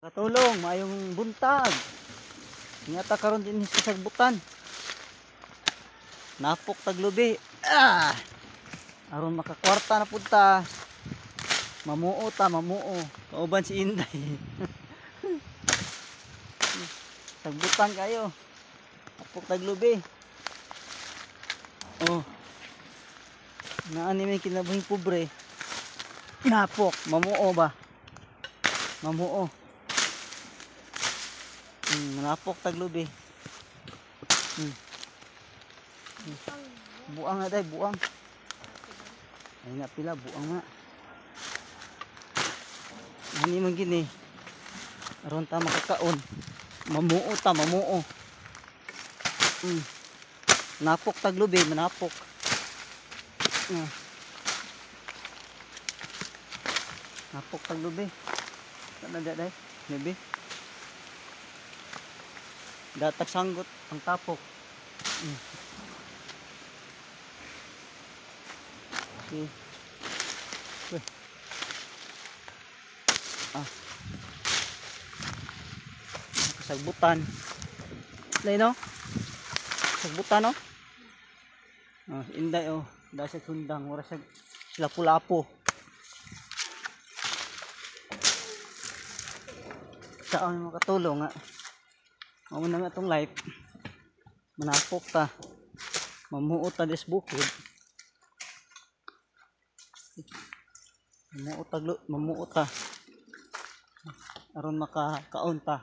Katulong, mayong buntag. Ingata karon din sa sagbutan. Napok taglubi. Aron makakwarta na punta. Mamuo ta, mamuo. Kauban si Inday. Sagbutan kayo. Napok taglubi. Oh. Naani may kinabuhing pobre. Napok, mamuo ba? Mamuo. Manapok taglubi. Buang na day, buang. Ay nga pila, buang nga. Hindi man gini. Aron ta makakaon. Mamuo ta, mamuo. Napok taglubi, manapok. Napok taglubi. Sana day, maybe. Datag sanggot ang tapok. Okay. Sagbutan. Lay no? Sagbutan no? Inday oh, dahil sa sundang ora sa lapu-lapo. Saan makatulong nga? Mao na nga tong life. Manapok ta. Mamuo ta des bukid. Mamuo ta. Aron makakaon ta.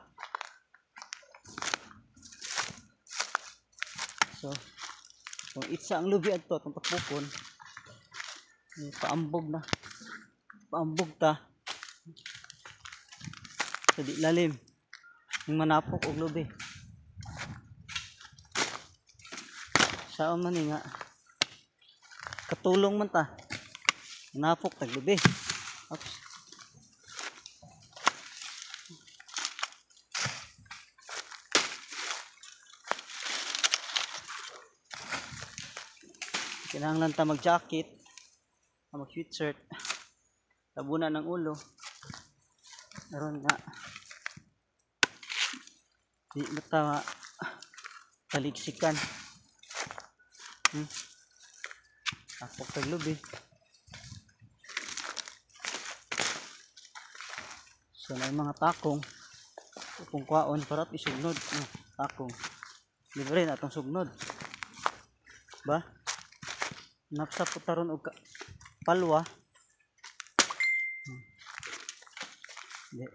So, kung itsa ang lubi adto atong pakbukon, paambog na. Paambog ta. Sa di lalim. Yung manapok og lubi. Saan man nga katulong man ta. Manapok taglubi. Oops. Kinahanglan ta mag-jacket, mag-sweatshirt, tabunan ng ulo. Naroon nga di mata taliksikan. Tapok taglubi. So na mga takong upong kwaon para isugnod. Takong libre na itong sugnod ba? Napsa po taron og palwa. Di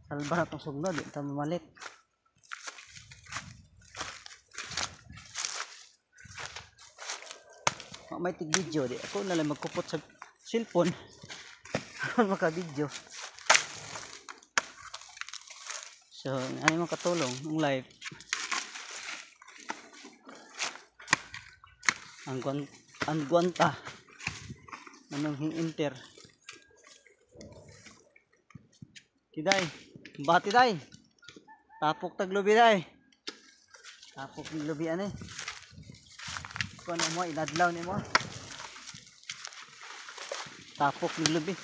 salba na itong sugnod, di ito mamalit. May tig video, di ako nalang magkupot sa cellphone maka video. So ano mga katulong ang live ang guanta anong hinter kiday bati day tapok taglubi day tapok taglubi ani ano mo inadlaw ni mo tapok taglubi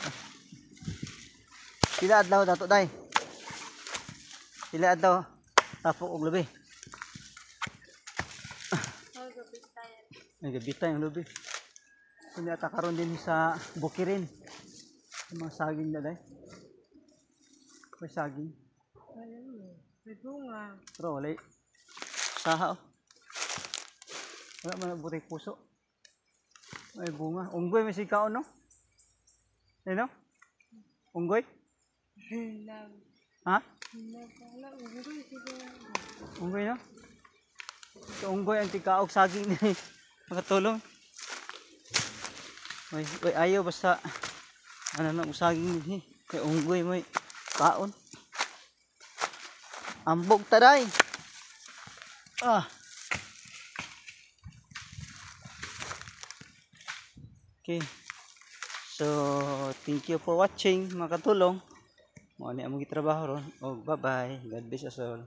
sila adlaw dato day sila adlaw tapok og lubi ay gabita yung lubi kunya ata karon din sa bukirin mga saging na day may saging may bunga pero wala saha wala man butik puso may bunga unggoy may sikaon no ano unggoy ha unggoy no so unggoy ang tikaog saging ni makatulong may ayaw basta ano na saging ni kay unggoy may kaon ambog taday okay so thank you for watching mga katulong mo ni among gitrabaho ron og bye bye God bless us all.